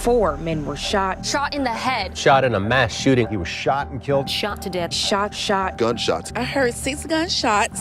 4 men were shot. Shot in the head. Shot in a mass shooting. He was shot and killed. Shot to death. Shot. Gunshots. I heard 6 gunshots.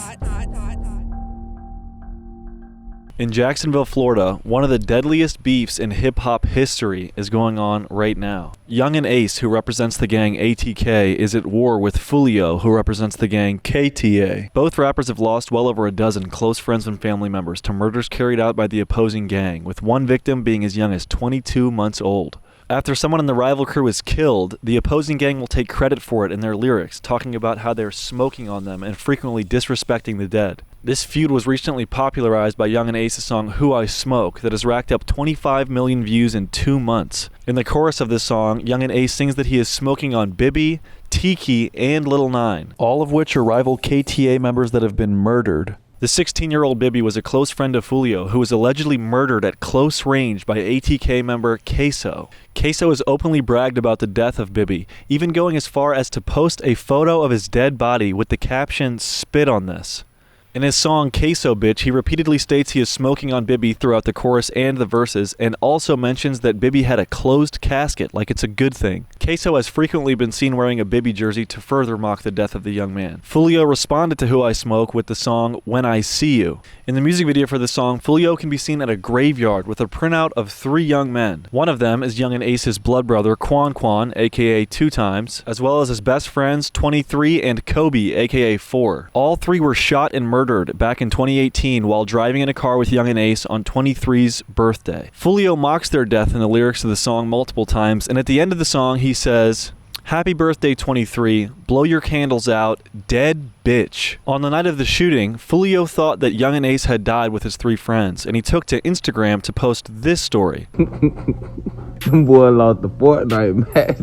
In Jacksonville, Florida, one of the deadliest beefs in hip-hop history is going on right now. Yungeen Ace, who represents the gang ATK, is at war with Foolio, who represents the gang KTA. Both rappers have lost well over a dozen close friends and family members to murders carried out by the opposing gang, with one victim being as young as 22 months old. After someone in the rival crew is killed, the opposing gang will take credit for it in their lyrics, talking about how they're smoking on them and frequently disrespecting the dead. This feud was recently popularized by Yungeen Ace's song Who I Smoke that has racked up 25 million views in 2 months. In the chorus of this song, Yungeen Ace sings that he is smoking on Bibby, Tiki, and Lil 9, all of which are rival KTA members that have been murdered. The 16-year-old Bibby was a close friend of Foolio, who was allegedly murdered at close range by ATK member Queso. Queso has openly bragged about the death of Bibby, even going as far as to post a photo of his dead body with the caption, "Spit on this." In his song Queso Bitch, he repeatedly states he is smoking on Bibby throughout the chorus and the verses, and also mentions that Bibby had a closed casket, like it's a good thing. Queso has frequently been seen wearing a Bibby jersey to further mock the death of the young man. Foolio responded to Who I Smoke with the song When I See You. In the music video for the song, Foolio can be seen at a graveyard with a printout of 3 young men. One of them is Yungeen Ace's blood brother, Quan, aka 2 Times, as well as his best friends, 23 and Kobe, aka 4. All 3 were shot and murdered back in 2018 while driving in a car with Yungeen Ace on 23's birthday. Foolio mocks their death in the lyrics of the song multiple times, and at the end of the song he says, "Happy birthday 23, blow your candles out, dead bitch." On the night of the shooting, Foolio thought that Yungeen Ace had died with his 3 friends, and he took to Instagram to post this story. Them boy lost the Fortnite match.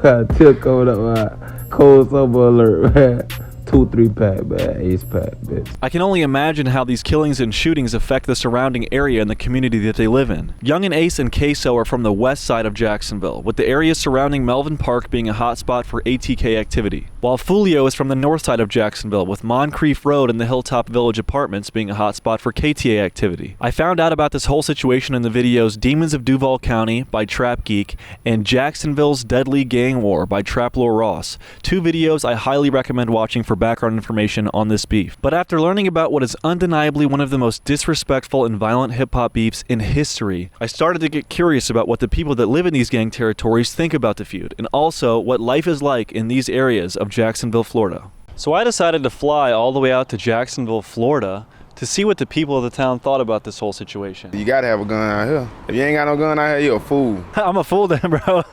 I took over my cold summer alert, man. 2 3-pack, man. Ace pack, bitch. I can only imagine how these killings and shootings affect the surrounding area and the community that they live in. Yungeen Ace and Queso are from the west side of Jacksonville, with the area surrounding Melvin Park being a hotspot for ATK activity, while Foolio is from the north side of Jacksonville, with Moncrief Road and the Hilltop Village Apartments being a hotspot for KTA activity. I found out about this whole situation in the videos Demons of Duval County by Trap Geek and Jacksonville's Deadly Gang War by Trap Lore Ross, 2 videos I highly recommend watching for background information on this beef. But after learning about what is undeniably one of the most disrespectful and violent hip-hop beefs in history, I started to get curious about what the people that live in these gang territories think about the feud, and also what life is like in these areas of Jacksonville, Florida. So I decided to fly all the way out to Jacksonville, Florida, to see what the people of the town thought about this whole situation. You gotta have a gun out here. If you ain't got no gun out here, you're a fool. I'm a fool then, bro.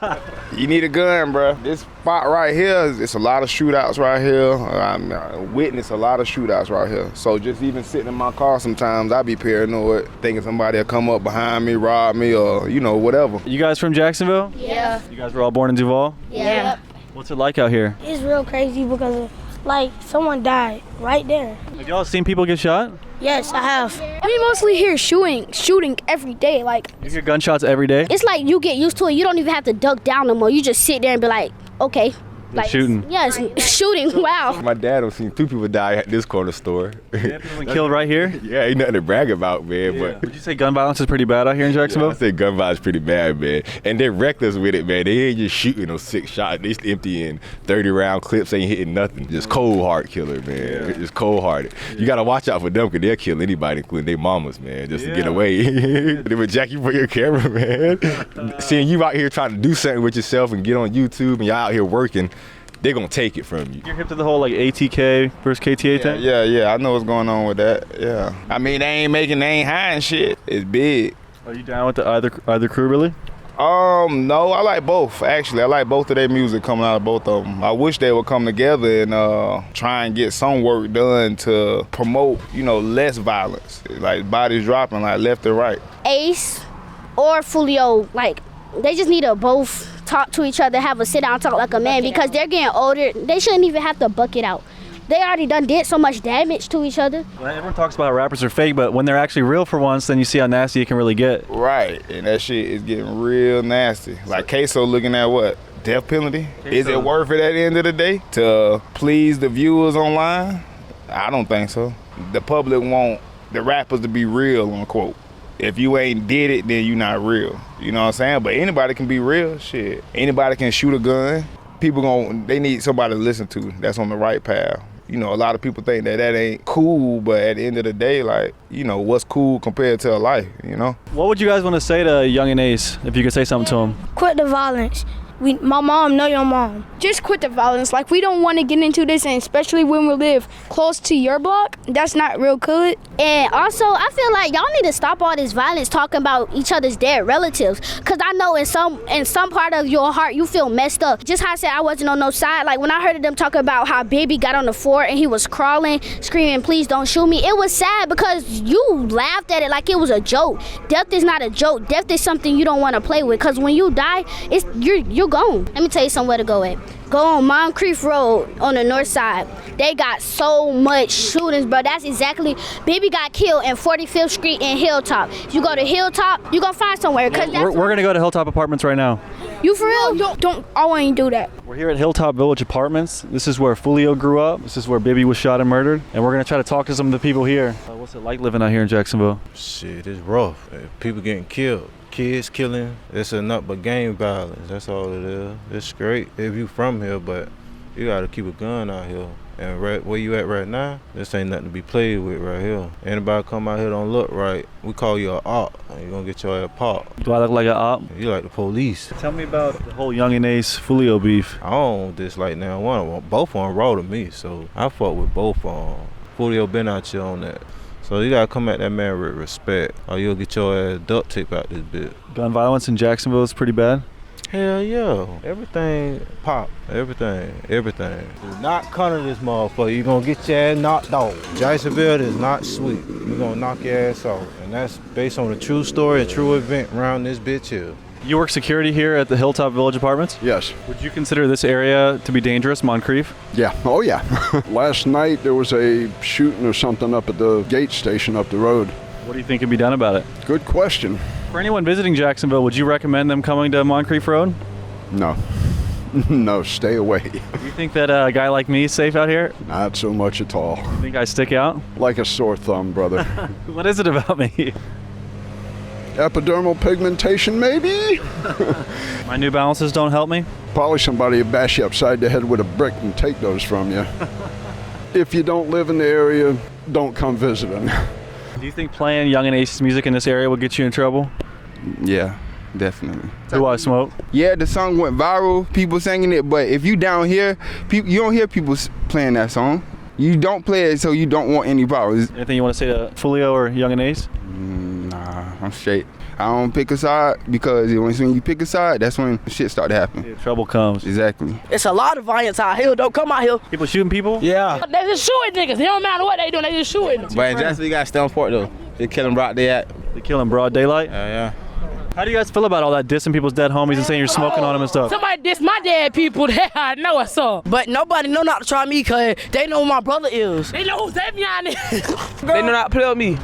You need a gun, bro. This spot right here, it's a lot of shootouts right here. I witnessed a lot of shootouts right here. So just even sitting in my car sometimes, I be paranoid, thinking somebody will come up behind me, rob me, or, you know, whatever. You guys from Jacksonville? Yeah. You guys were all born in Duval? Yeah. What's it like out here? It's real crazy because, like, someone died right there. Have y'all seen people get shot? Yes, I have. We mostly hear shooting every day. Like, You hear gunshots every day? it's like you get used to it. You don't even have to duck down no more. You just sit there and be like, okay. They're shooting. Yes, shooting. Wow. My dad have seen 2 people die at this corner store. Yeah, people been killed right here? Yeah, ain't nothing to brag about, man. Yeah. But Would you say gun violence is pretty bad out here in Jacksonville? I say gun violence pretty bad, man. And they're reckless with it, man. They ain't just shooting no 6 shots. They just emptying 30-round clips, ain't hitting nothing. Just cold heart killer, man. Yeah. Just cold hearted. You gotta watch out for them because they'll kill anybody, including their mamas, man, just to get away. They would jack you for your camera, man. Seeing you out here trying to do something with yourself and get on YouTube and y'all out here working, they're gonna take it from you. You're hip to the whole like ATK versus KTA thing? Yeah, I know what's going on with that, yeah. I mean, they ain't hiding shit. It's big. Are you down with the either crew, really? No, I like both, actually. I like both of their music coming out of both of them. I wish they would come together and try and get some work done to promote, you know, less violence. Like bodies dropping like left and right. Ace or Foolio, like, they just need to both talk to each other, have a sit down talk like a man, because they're getting older. They shouldn't even have to buck it out. They already did so much damage to each other. Well, everyone talks about how rappers are fake, but when they're actually real for once, then you see how nasty it can really get. Right, and that shit is getting real nasty. Like Queso looking at what? Death penalty? Is it worth it at the end of the day to please the viewers online? I don't think so. The public want the rappers to be real, unquote. If you ain't did it, then you not real. You know what I'm saying? But anybody can be real, shit. Anybody can shoot a gun. People they need somebody to listen to that's on the right path. You know, a lot of people think that ain't cool, but at the end of the day, like, you know, what's cool compared to a life, you know? What would you guys want to say to Young and Ace, if you could say something to him? Quit the violence. My mom, know your mom. Just quit the violence. Like, we don't want to get into this, and especially when we live close to your block. That's not real good. And also, I feel like y'all need to stop all this violence talking about each other's dead relatives. Cause I know in some part of your heart you feel messed up. Just how I said I wasn't on no side. Like when I heard them talk about how Baby got on the floor and he was crawling, screaming, "Please don't shoot me." It was sad because you laughed at it like it was a joke. Death is not a joke. Death is something you don't want to play with. Cause when you die, you're gone. Let me tell you somewhere to go at. Go on Moncrief Road on the north side. They got so much shootings, bro. That's exactly. Baby got killed in 45th Street and Hilltop. If you go to Hilltop, you're gonna find somewhere. Cause We're gonna go to Hilltop Apartments right now. You for real? Don't. I won't do that. We're here at Hilltop Village Apartments. This is where Foolio grew up. This is where Baby was shot and murdered. And we're gonna try to talk to some of the people here. What's it like living out here in Jacksonville? Shit, it's rough. People getting killed. Kids killing. It's nothing but gang violence. That's all it is. It's great if you from here, but you gotta keep a gun out here. And right where you at right now, this ain't nothing to be played with right here. Anybody come out here don't look right, we call you a op. You gonna get your ass popped. Do I look like an op? You like the police. Tell me about the whole Young and Ace Foolio beef. I don't dislike now one of them. Both of them raw to me, so I fuck with both of them. Foolio been out here on that. So you gotta come at that man with respect, or you'll get your ass duct tape out this bit. Gun violence in Jacksonville is pretty bad. Hell yeah. Everything pop. Everything. Do not come to this motherfucker. You gonna get your ass knocked off. Jacksonville is not sweet. We gonna knock your ass off. And that's based on a true story, a true event around this bitch here. You work security here at the Hilltop Village Apartments? Yes. Would you consider this area to be dangerous, Moncrief? Yeah. Oh, yeah. Last night there was a shooting or something up at the gate station up the road. What do you think can be done about it? Good question. For anyone visiting Jacksonville, would you recommend them coming to Moncrief Road? No. No, stay away. Do you think that a guy like me is safe out here? Not so much at all. You think I stick out? Like a sore thumb, brother. What is it about me? Epidermal pigmentation, maybe? My New Balances don't help me? Probably somebody would bash you upside the head with a brick and take those from you. If you don't live in the area, don't come visiting. Do you think playing Young and Ace's music in this area will get you in trouble? Yeah, definitely. Do I smoke? Yeah, the song went viral, people singing it, but if you down here, you don't hear people playing that song. You don't play it, so you don't want any problems. Anything you want to say to Foolio or Young and Ace? Nah, I'm straight. I don't pick a side because when you pick a side, that's when shit start to happen. Yeah, trouble comes. Exactly. It's a lot of violence out here. Don't come out here. People shooting people? Yeah. They just shooting niggas. It don't matter what they doing. They just shooting. But in Jacksonville, you got to stay on point though. They kill them broad day at. They kill them broad daylight? Yeah. How do you guys feel about all that dissing people's dead homies and saying you're smoking on them and stuff? Somebody diss my dead people. I know what's up. But nobody know not to try me because they know who my brother is. They know who Xavion is. They know not to play with me.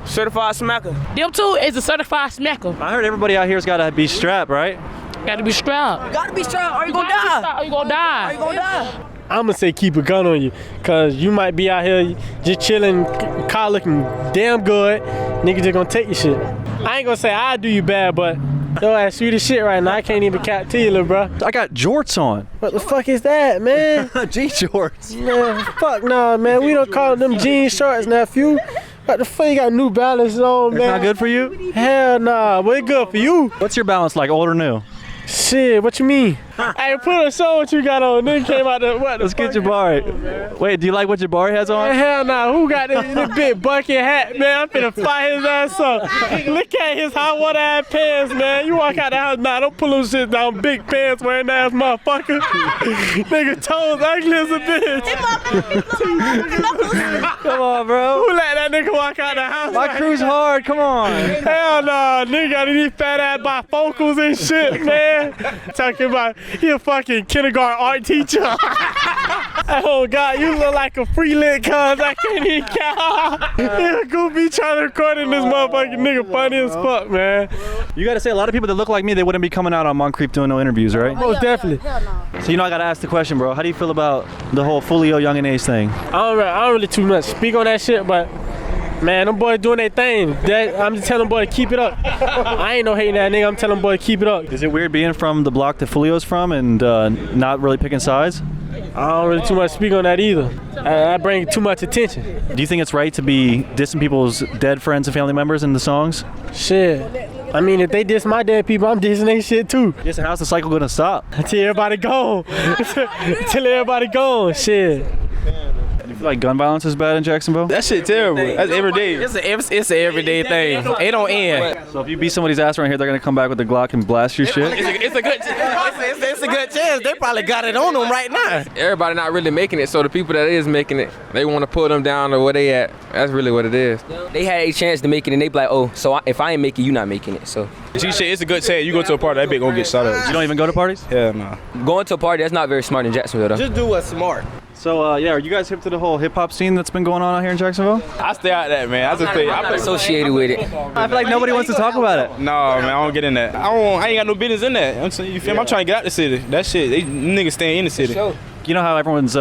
Certified smacker. Them two is a certified smacker. I heard everybody out here's got to be strapped, right? Got to be strapped. Gotta be strong or you gonna die. Or you gonna die. Or you gonna die. I'm gonna say keep a gun on you, cause you might be out here just chilling, car looking damn good. Niggas just gonna take your shit. I ain't gonna say I do you bad, but your ass sweet as shit right now. I can't even cap to you, little bro. I got jorts on. What the fuck is that, man? Jean shorts. Man, fuck nah, man. We don't call them jean shorts, nephew. What the fuck you got New Balance on, man? It's not good for you? Hell nah, but it's good for you. What's your balance like, old or new? Shit, what you mean? Hey, put a show what you got on. Then came out the what? Let's get Jabari. Wait, do you like what Jabari has on? Man, hell nah. Who got this big bucket hat, man? I'm finna fight his ass up. Look at his hot water ass pants, man. You walk out the house, nah, don't pull those shit down. Big pants wearing ass motherfucker. Nigga toes ugly as a bitch. Come on, bro. Who let that nigga walk out the house? My crew's hard, come on. Hell nah, nigga got these fat ass bifocals and shit, man. Talking about he a fucking kindergarten art teacher. Oh God, you look like a free lit cuz I can't even count. Yeah, goofy trying to record in this motherfucking nigga funny as fuck, man. You gotta say a lot of people that look like me, they wouldn't be coming out on Moncrief doing no interviews, right? Most definitely. So you know I gotta ask the question, bro. How do you feel about the whole Foolio Young and Ace thing? I don't really too much speak on that shit, but Man, them boys doing their thing. I'm just telling them boys keep it up. I ain't no hating that nigga. I'm telling them boys keep it up. Is it weird being from the block that Foolio's from and not really picking sides? I don't really too much speak on that either. I bring too much attention. Do you think it's right to be dissing people's dead friends and family members in the songs? Shit. I mean, if they diss my dead people, I'm dissing their shit too. Yes, how's the cycle gonna stop? Until everybody gone. Until everybody gone. Shit. Do you feel like gun violence is bad in Jacksonville? That shit terrible. That's every day. It's an everyday thing. It don't end. So if you beat somebody's ass around here, they're gonna come back with the Glock and blast your shit? It's a good chance. They probably got it on them right now. Everybody not really making it, so the people that is making it, they want to pull them down to where they at. That's really what it is. They had a chance to make it, and they be like, oh, so if I ain't make it, you not making it. So It's a good chance. You go to a party, that bitch gonna get shot up. You don't even go to parties? Hell no. Going to a party, that's not very smart in Jacksonville, though. Just do what's smart. So, yeah, are you guys hip to the whole hip-hop scene that's been going on out here in Jacksonville? I stay out of that, man. I just stay. I'm not associated with it. I feel like nobody wants to talk about it. No, man, I don't get in that. I ain't got no business in that. I'm saying, you feel me? I'm trying to get out the city. That shit, they niggas staying in the city. You know how everyone's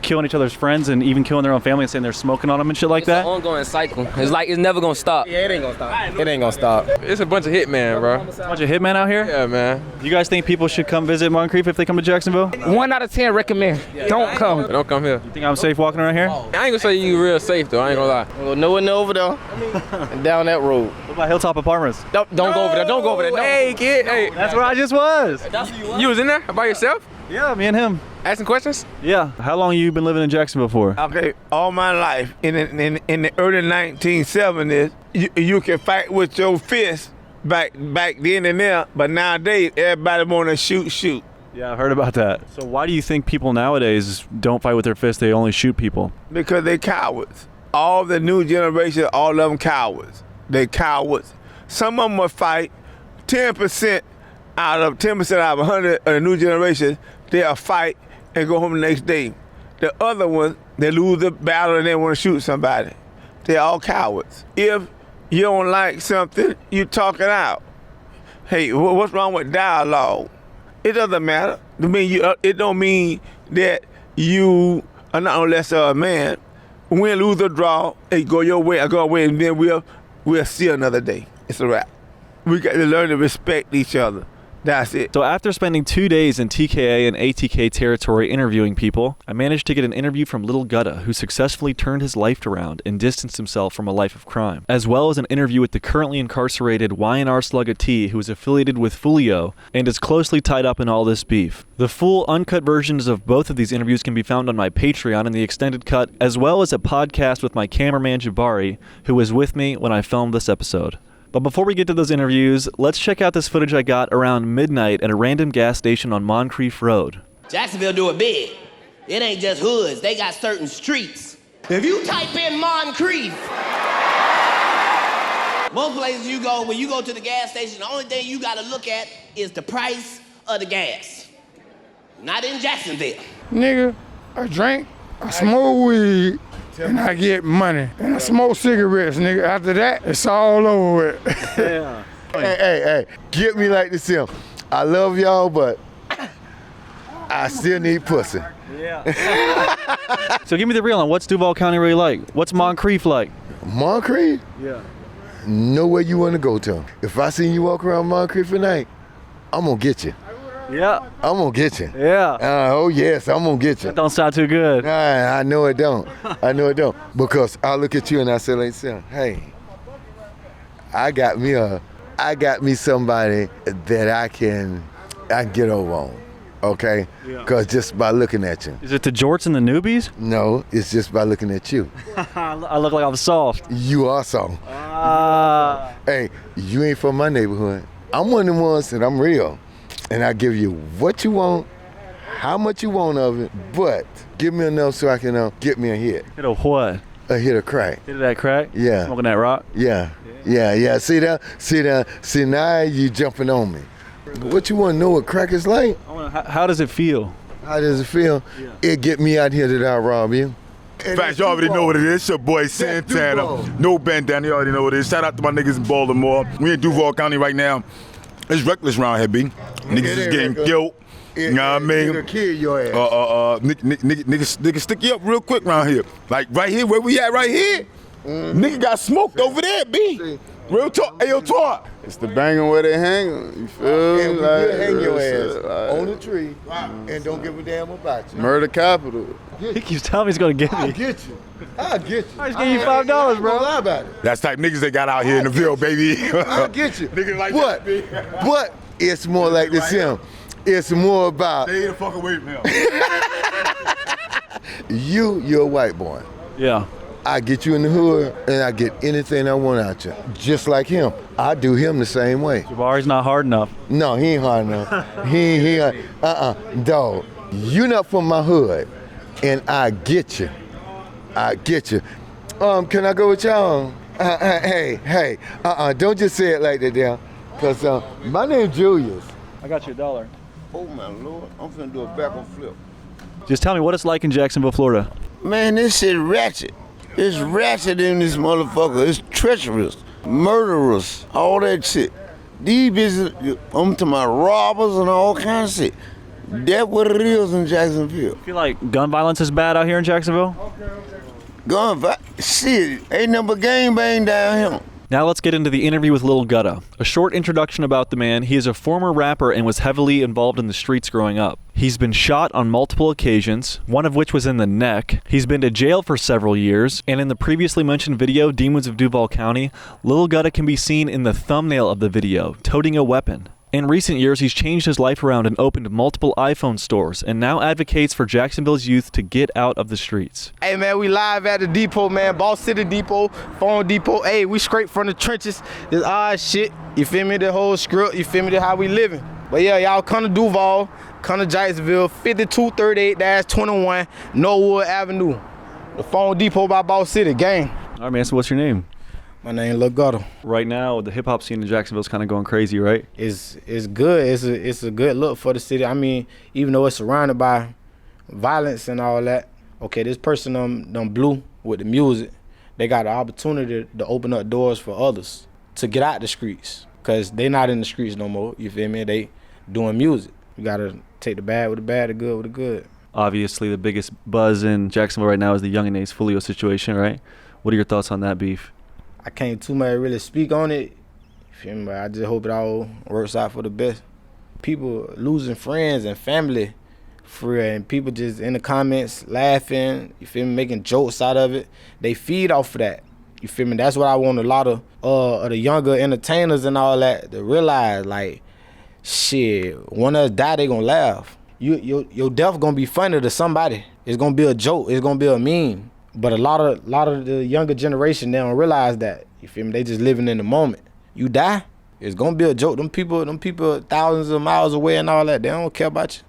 killing each other's friends and even killing their own family and saying they're smoking on them and shit like that? It's an ongoing cycle. It's like it's never gonna stop. Yeah, it ain't gonna stop. It ain't gonna stop. It's a bunch of hitmen, bro. A bunch of hitmen out here? Yeah, man. You guys think people should come visit Moncrief if they come to Jacksonville? 1 out of 10 recommend. Don't come. Don't come here. You think I'm safe walking around here? I ain't gonna say you real safe though. I ain't gonna lie. Well, no one over there. And down that road. What about Hilltop Apartments? Don't go over there. Don't go over there. No. Hey, kid. Hey. That's where I just was. You was in there by yourself? Yeah, me and him. Asking questions? Yeah. How long you been living in Jacksonville for? Okay, all my life. In the early 1970s, you can fight with your fist back then and there, but nowadays everybody want to shoot. Yeah, I've heard about that. So why do you think people nowadays don't fight with their fists, they only shoot people? Because they cowards. All the new generation, all of them cowards. They cowards. Some of them will fight. 10% out of 100 of the new generation, they'll fight and go home the next day. The other ones, they lose the battle and they want to shoot somebody. They're all cowards. If you don't like something, you talk it out. Hey, what's wrong with dialogue? It doesn't matter. It don't mean that you are not no less of a man. Win, lose, or draw, hey, go your way, I go away, and then we'll see another day. It's a wrap. We got to learn to respect each other. That's it. So after spending 2 days in TKA and ATK territory interviewing people, I managed to get an interview from Little Gutta, who successfully turned his life around and distanced himself from a life of crime, as well as an interview with the currently incarcerated Y&R Slugga Tee, who is affiliated with Foolio and is closely tied up in all this beef. The full uncut versions of both of these interviews can be found on my Patreon in the extended cut, as well as a podcast with my cameraman Jabari, who was with me when I filmed this episode. But before we get to those interviews, let's check out this footage I got around midnight at a random gas station on Moncrief Road. Jacksonville do it big. It ain't just hoods, they got certain streets. If you type in Moncrief, most places you go, when you go to the gas station, the only thing you gotta look at is the price of the gas. Not in Jacksonville. Nigga, I drink, I smoke weed, and I get money. And I smoke cigarettes, nigga. After that, it's all over with. Yeah. Hey, get me like this here. I love y'all, but I still need pussy. Yeah. So give me the real on what's Duval County really like? What's Moncrief like? Moncrief? Yeah. Nowhere you want to go to. If I see you walk around Moncrief at night, I'm going to get you. Yeah. I'm going to get you. Yeah. Oh, yes, I'm going to get you. That don't sound too good. Nah, I know it don't. I know it don't. Because I look at you and I say like, hey, I got me somebody that I can get over on, okay? Because just by looking at you. Is it the jorts and the newbies? No, it's just by looking at you. I look like I'm soft. You are soft. Hey, you ain't from my neighborhood. I'm one of the ones that I'm real. And I give you what you want, how much you want of it, but give me enough so I can get me a hit. Hit a what? A hit of crack. Hit of that crack? Yeah. Smoking that rock? Yeah. See that? See now you jumping on me. What you want to know what crack is like? How does it feel? How does it feel? Yeah. It get me out here that I rob you. In fact, you already know what it is. It's your boy Santana. No bandana, you already know what it is. Shout out to my niggas in Baltimore. We in Duval County right now. It's reckless around here, B. Niggas is getting killed. You know what I mean? It'll kill your ass. Niggas stick you up real quick around here. Like right here, where we at right here? Nigga got smoked over there, B. Real talk. Hey, yo, talk. It's the banging where they hang 'em, you feel me? And we Like, will hang your it's, ass on the tree and don't give a damn about you. Murder capital. He keeps telling me he's gonna get me. I'll get you. I'll get you. I just gave you $5, bro. Don't lie about it. That's type niggas they got out here in the Ville, baby. I'll get you. Niggas like but, that, B. but it's more like this him. It's more about Stay the fuck away from him. you're a white boy. Yeah. I get you in the hood and I get anything I want out you. Just like him. I do him the same way. Jabari's not hard enough. No, he ain't hard enough. he dog. You not from my hood and I get you. I get you. Can I go with y'all? Hey, don't just say it like that there. Cause my name's Julius. I got you $1. Oh my Lord, I'm finna do a backward flip. Just tell me what it's like in Jacksonville, Florida. Man, this shit ratchet. It's ratchet in this motherfucker. It's treacherous, murderous, all that shit. These bitches, I'm to my robbers and all kinds of shit. That's what it is in Jacksonville. You feel like gun violence is bad out here in Jacksonville? Shit, ain't number gang bang down here. Now let's get into the interview with Lil Gutta. A short introduction about the man. He is a former rapper and was heavily involved in the streets growing up. He's been shot on multiple occasions, one of which was in the neck. He's been to jail for several years, and in the previously mentioned video, Demons of Duval County, Lil Gutta can be seen in the thumbnail of the video, toting a weapon. In recent years, he's changed his life around and opened multiple iPhone stores, and now advocates for Jacksonville's youth to get out of the streets. Hey man, we live at the depot, man. Boss City Depot, Phone Depot. Hey, we straight from the trenches. This odd shit, you feel me? The whole script, you feel me? That's how we living. But yeah, y'all come to Duval, come to Jacksonville, 5238-21 Norwood Avenue. The Phone Depot by Boss City, gang. All right, man, so what's your name? My name Lil Gutta. Right now, the hip-hop scene in Jacksonville is kind of going crazy, right? It's good. It's a good look for the city. I mean, even though it's surrounded by violence and all that, okay, this person done blew with the music. They got the opportunity to open up doors for others to get out the streets, because they not in the streets no more, you feel me? They doing music. You got to take the bad with the bad, the good with the good. Obviously, the biggest buzz in Jacksonville right now is the Yungeen Foolio situation, right? What are your thoughts on that beef? I can't too much really speak on it. You feel me? But I just hope it all works out for the best. People losing friends and family for real, and people just in the comments laughing, you feel me, making jokes out of it. They feed off of that. You feel me? That's what I want a lot of the younger entertainers and all that to realize, like, shit, when us die, they gonna laugh. Your death gonna be funny to somebody. It's gonna be a joke. It's gonna be a meme. But a lot of the younger generation, they don't realize that. You feel me? They just living in the moment. You die, it's gonna be a joke. Them people thousands of miles away and all that, they don't care about you.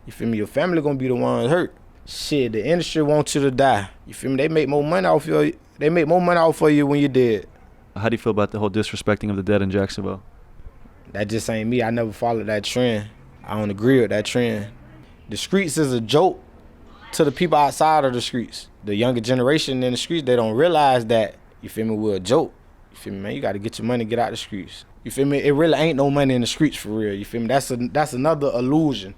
You feel me? Your family gonna be the ones hurt. Shit, the industry wants you to die. You feel me? They make more money off you. They make more money off of you when you're dead. How do you feel about the whole disrespecting of the dead in Jacksonville? That just ain't me. I never followed that trend. I don't agree with that trend. The streets is a joke to the people outside of the streets. The younger generation in the streets, they don't realize that, you feel me, we're a joke. You feel me, man? You got to get your money, get out the streets. You feel me? It really ain't no money in the streets for real. You feel me? That's another illusion.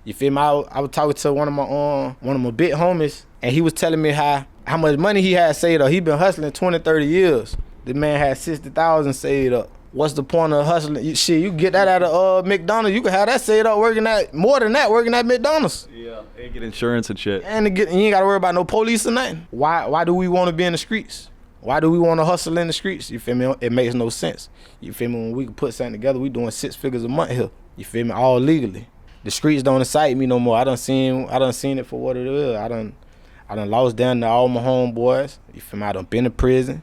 You feel me? I was talking to one of my big homies, and he was telling me how much money he had saved up. He been hustling 20, 30 years. The man had 60,000 saved up. What's the point of hustling? You get that out of McDonald's. You can have that saved up working at McDonald's. Yeah, and get insurance and shit. And you ain't got to worry about no police or nothing. Why do we want to be in the streets? Why do we want to hustle in the streets? You feel me? It makes no sense. You feel me? When we can put something together, we doing 6 figures a month here. You feel me? All legally. The streets don't excite me no more. I done seen it for what it is. I done lost down to all my homeboys. You feel me? I done been to prison.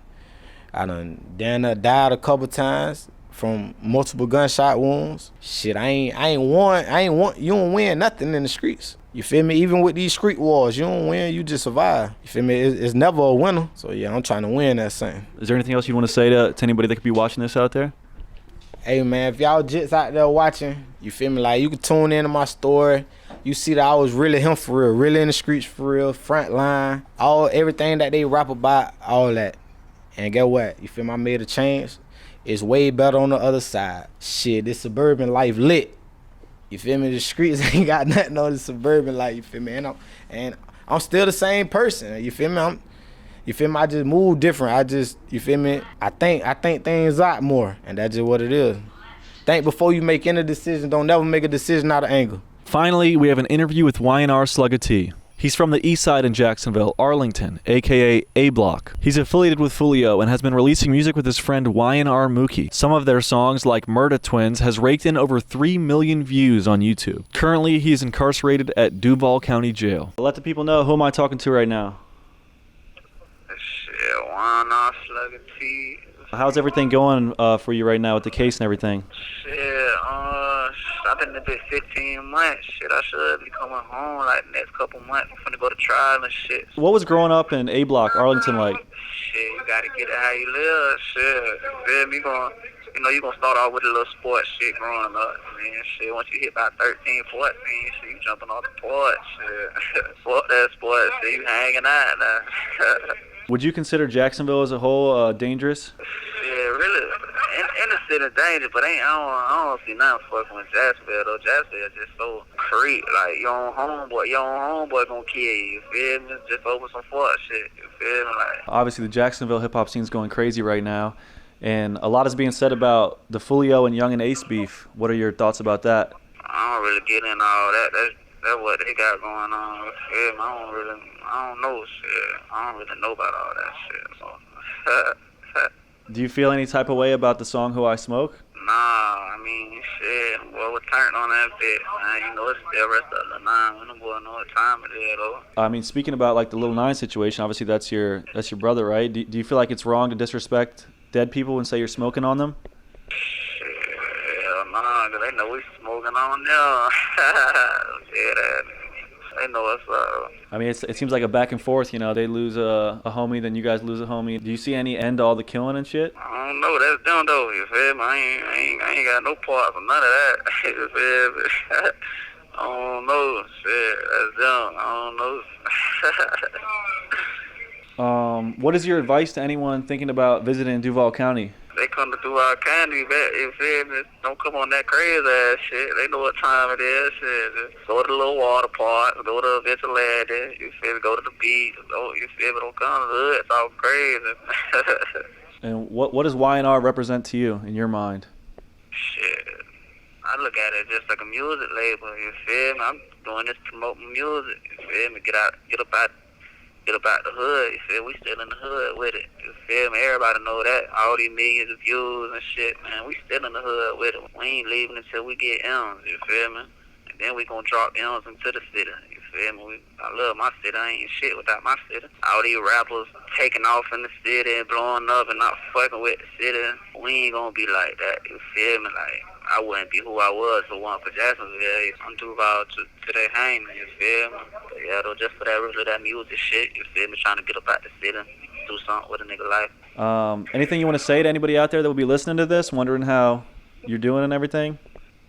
I done died a couple times from multiple gunshot wounds. Shit, I ain't won. You don't win nothing in the streets. You feel me? Even with these street wars, you don't win, you just survive. You feel me? It's never a winner. So yeah, I'm trying to win that thing. Is there anything else you want to say to anybody that could be watching this out there? Hey man, if y'all jits out there watching, you feel me? Like, you can tune into my story. You see that I was really him for real, really in the streets for real, front line, everything that they rap about, all that. And get what? You feel me? I made a change. It's way better on the other side. Shit, this suburban life lit. You feel me? The streets ain't got nothing on the suburban life. You feel me? And I'm still the same person. You feel me? You feel me? I just move different. You feel me? I think things out more, and that's just what it is. Think before you make any decision. Don't never make a decision out of anger. Finally, we have an interview with Y&R Slugga Tee. He's from the east side in Jacksonville, Arlington, aka A Block. He's affiliated with Foolio and has been releasing music with his friend Y&R Mookie. Some of their songs, like Murda Twins, has raked in over 3 million views on YouTube. Currently, he is incarcerated at Duval County Jail. Let the people know, who am I talking to right now? Shit, Y&R Slugga Tee. How's everything going for you right now with the case and everything? Shit, I've been in the bit 15 months. Shit, I should be coming home like the next couple months. I'm finna go to trial and shit. What was growing up in A Block, Arlington like? Shit, you gotta get it how you live. Shit, feel me? You gonna start off with a little sports shit growing up. Man, shit, once you hit about 13, 14, shit, you jumping off the porch. Shit, fuck that sports. Shit, you hanging out now. Would you consider Jacksonville as a whole dangerous? Yeah, really. In the city dangerous, but I don't see nothing fucking with Jacksonville though. Jacksonville just so creep. Like your own homeboy gonna kill you. You feel me? Just over some fuck shit. You feel me? Like Obviously, the Jacksonville hip hop scene's going crazy right now, and a lot is being said about the Foolio and Yungeen Ace beef. What are your thoughts about that? I don't really get in all that. That's what they got going on. You feel me? I don't know shit. I don't really know about all that shit. So. Do you feel any type of way about the song Who I Smoke? Nah, I mean, shit, boy, we turned on that bit, man. You know, it's still rest of the nine. We don't boy know what time it is, though. I mean, speaking about like the Lil 9 situation, obviously that's your brother, right? Do you feel like it's wrong to disrespect dead people and say you're smoking on them? Shit, hell nah, 'cause they know we smoking on them. Yeah, they know what's up. I mean, it seems like a back and forth, you know. They lose a homie, then you guys lose a homie. Do you see any end to all the killing and shit? I don't know, that's them though, you feel me? I ain't got no part of none of that, you feel me? I don't know, shit, that's them, I don't know. What is your advice to anyone thinking about visiting Duval County? They come to Duval County, you feel me? Don't come on that crazy ass shit. They know what time it is. Shit. Just go to the little water park, go to Vigilante, you feel me? Go to the beach, you feel me? Don't come to the hood. It's all crazy. And what does Y&R represent to you in your mind? Shit. I look at it just like a music label, you feel me? I'm doing this to promote my music, you feel me? Get up out the hood, you feel me? We still in the hood with it, you feel me? Everybody know that. All these millions of views and shit, man, we still in the hood with it. We ain't leaving until we get M's, you feel me? And then we gonna drop M's into the city, you feel me? I love my city, I ain't shit without my city. All these rappers taking off in the city and blowing up and not fucking with the city, we ain't gonna be like that, you feel me? Like, I wouldn't be who I was if it wasn't for Jacksonville. I'm Duval to they hangman, you feel me? But yeah, though, just for that music shit, you feel me? Trying to get up out the city, do something with a nigga life. Anything you want to say to anybody out there that will be listening to this, wondering how you're doing and everything?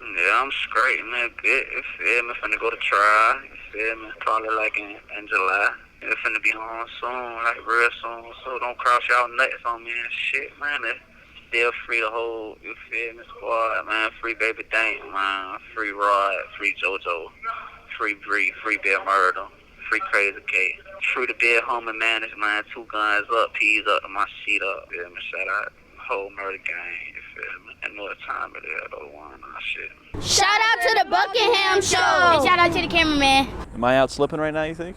Yeah, I'm straight, man. Good, you feel me? Finna go to trial, you feel me? Probably like in July. You finna be home soon, like real soon. So don't cross y'all nuts on me and shit, man. Still free the whole, you feel me, squad, man. Free Baby Dang, man. Free Rod, free JoJo, free Bree, free Bill Murder, free Crazy K. Free the Bill Homie Managed, man. 2 guns up, peas up to my sheet up. You feel me? Shout out the whole murder gang, you feel me? And know what time it is, though, shit. Shout out to the Buckingham show. And shout out to the cameraman. Am I out slipping right now, you think?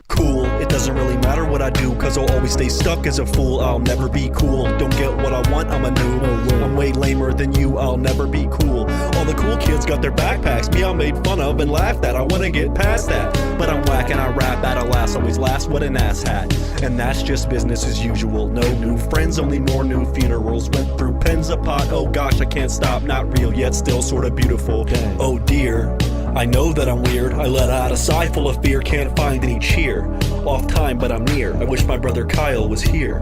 Cool, it doesn't really matter what I do, cause I'll always stay stuck as a fool. I'll never be cool, don't get what I want, I'm a noob. I'm way lamer than you, I'll never be cool. All the cool kids got their backpacks, me I made fun of and laughed at. I wanna get past that, but I'm whack and I rap at a last. Always last, what an ass hat. And that's just business as usual. No new friends, only more new funerals. Went through pens a pot, oh gosh I can't stop. Not real yet, still sorta beautiful. Oh dear, I know that I'm weird. I let out a sigh full of fear, can't find any cheer. Off time, but I'm near. I wish my brother Kyle was here.